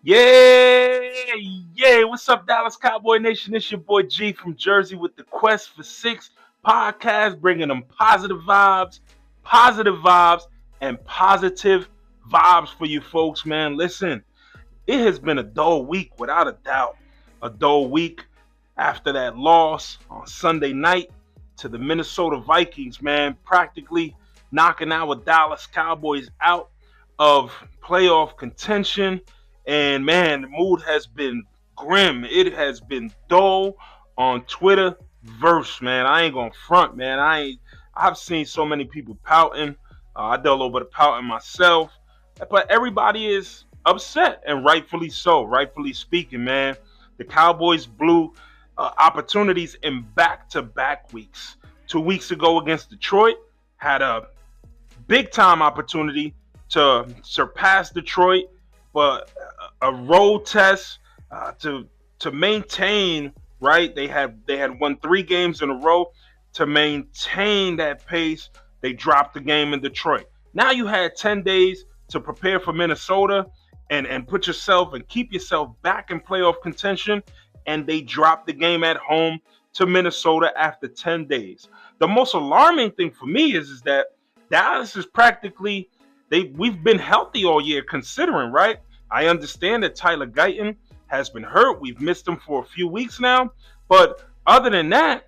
Yeah, yeah. What's up, Dallas Cowboy Nation? It's your boy G from Jersey with the Quest for Six podcast, bringing them positive vibes, and positive vibes for you folks, man. Listen, it has been a dull week, without a doubt. A dull week after that loss on Sunday night to the Minnesota Vikings, man, practically knocking our Dallas Cowboys out of playoff contention. And man, the mood has been grim. It has been dull on Twitter verse, man. I ain't gonna front, man. I've seen so many people pouting. I did a little bit of pouting myself, but everybody is upset, and rightfully so. Rightfully speaking, man. The Cowboys blew opportunities in back-to-back weeks. 2 weeks ago against Detroit, had a big-time opportunity to surpass Detroit, but a road test to maintain. Right, they had won 3 games in a row. To maintain that pace, they dropped the game in Detroit. Now you had 10 days to prepare for Minnesota and put yourself and keep yourself back in playoff contention, and they dropped the game at home to Minnesota after 10 days. The most alarming thing for me is that Dallas is practically we've been healthy all year considering, right? I understand that Tyler Guyton has been hurt. We've missed him for a few weeks now. But other than that,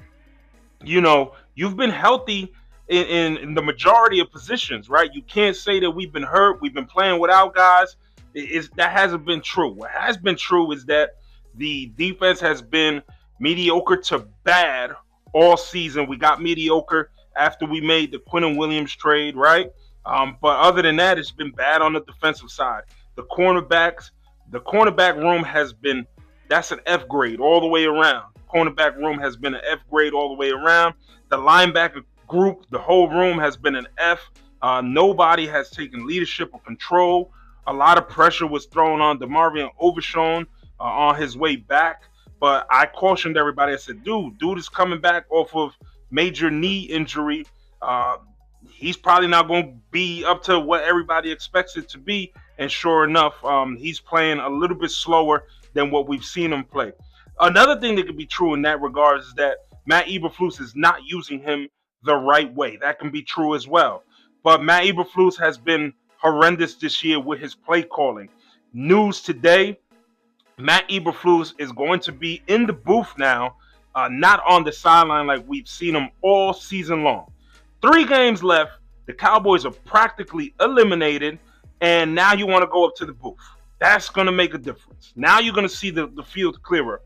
you've been healthy in the majority of positions, right? You can't say that we've been hurt. We've been playing without guys. That hasn't been true. What has been true is that the defense has been mediocre to bad all season. We got mediocre after we made the Quinnen Williams trade, right? But other than that, it's been bad on the defensive side. The cornerback room that's an F grade all the way around. Cornerback room has been an F grade all the way around. The linebacker group, the whole room has been an F. Nobody has taken leadership or control. A lot of pressure was thrown on DeMarvion Overshown on his way back. But I cautioned everybody. I said, dude is coming back off of major knee injury. He's probably not going to be up to what everybody expects it to be. And sure enough, he's playing a little bit slower than what we've seen him play. Another thing that could be true in that regard is that Matt Eberflus is not using him the right way. That can be true as well. But Matt Eberflus has been horrendous this year with his play calling. News today, Matt Eberflus is going to be in the booth now, not on the sideline like we've seen him all season long. 3 games left. The Cowboys are practically eliminated, and now you want to go up to the booth. That's going to make a difference. Now you're going to see the field clearer.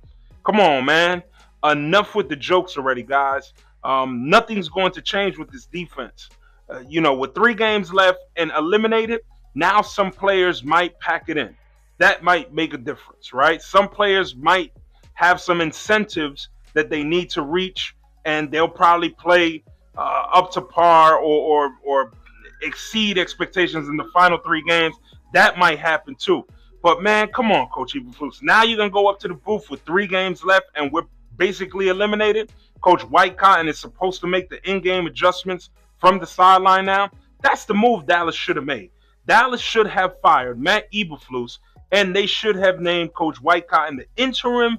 Come on, man. Enough with the jokes already, guys. Nothing's going to change with this defense. With 3 games left and eliminated, now some players might pack it in. That might make a difference, right? Some players might have some incentives that they need to reach, and they'll probably play up to par or exceed expectations in the final 3 games. That might happen too. But man, come on, Coach Eberflus. Now you're gonna go up to the booth with 3 games left, and we're basically eliminated. Coach Whitecotton is supposed to make the in-game adjustments from the sideline now. That's the move Dallas should have made. Dallas should have fired Matt Eberflus, and they should have named Coach Whitecotton the interim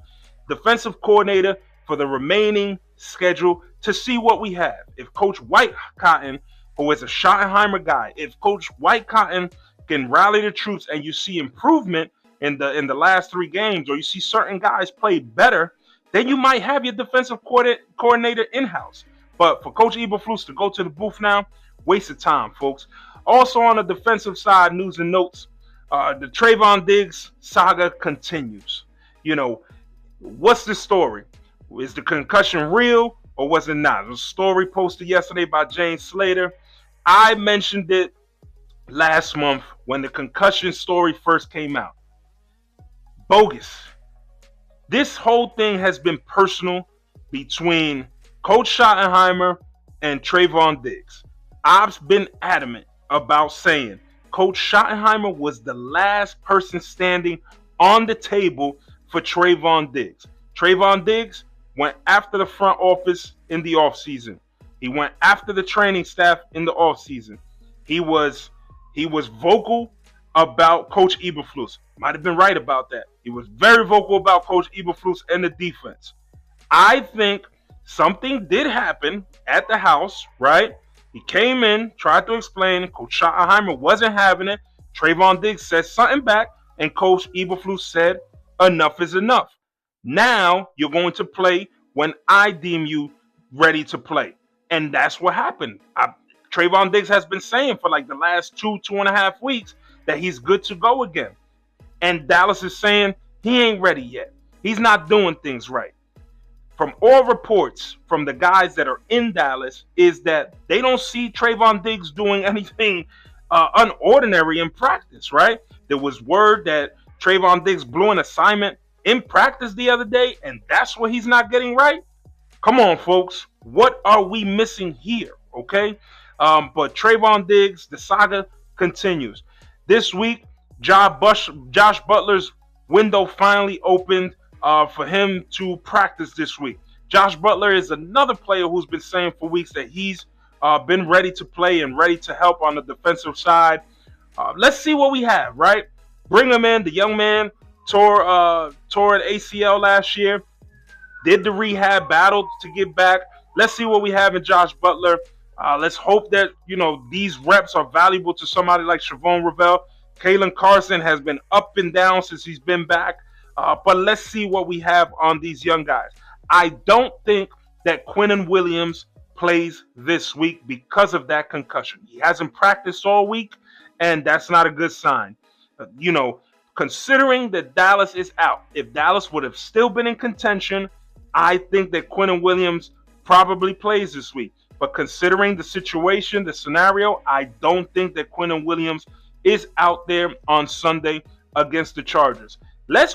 defensive coordinator for the remaining schedule to see what we have. If Coach Whitecotton, who is a Schottenheimer guy, if Coach Whitecotton can rally the troops and you see improvement in the last 3 games, or you see certain guys play better, then you might have your defensive coordinator in-house. But for Coach Eberflus to go to the booth now, waste of time, folks. Also on the defensive side, news and notes, the Trayvon Diggs saga continues. What's the story? Is the concussion real or was it not? There was a story posted yesterday by James Slater. I mentioned it last month when the concussion story first came out. Bogus. This whole thing has been personal between Coach Schottenheimer and Trayvon Diggs. I've been adamant about saying Coach Schottenheimer was the last person standing on the table for Trayvon Diggs. Trayvon Diggs went after the front office in the offseason. He went after the training staff in the offseason. He was vocal about Coach Eberflus. Might have been right about that. He was very vocal about Coach Eberflus and the defense. I think something did happen at the house, right? He came in, tried to explain. Coach Schottenheimer wasn't having it. Trayvon Diggs said something back, and Coach Eberflus said, enough is enough. Now you're going to play when I deem you ready to play. And that's what happened. Trayvon Diggs has been saying for like the last 2.5 weeks that he's good to go again. And Dallas is saying he ain't ready yet. He's not doing things right. From all reports from the guys that are in Dallas is that they don't see Trayvon Diggs doing anything unordinary in practice, right? There was word that Trayvon Diggs blew an assignment in practice the other day, and that's what he's not getting right. Come on, folks. What are we missing here, okay? But Trayvon Diggs, the saga continues. This week, Josh Butler's window finally opened for him to practice this week. Josh Butler is another player who's been saying for weeks that he's been ready to play and ready to help on the defensive side. Let's see what we have, right? Bring him in. The young man tore an ACL last year, did the rehab, battled to get back. Let's see what we have in Josh Butler. Let's hope that, these reps are valuable to somebody like Shavon Ravel. Kalen Carson has been up and down since he's been back. But let's see what we have on these young guys. I don't think that Quinnen Williams plays this week because of that concussion. He hasn't practiced all week, and that's not a good sign. Considering that Dallas is out, if Dallas would have still been in contention, I think that Quinnen Williams probably plays this week. But considering the situation, the scenario, I don't think that Quinnen Williams is out there on Sunday against the Chargers. Let's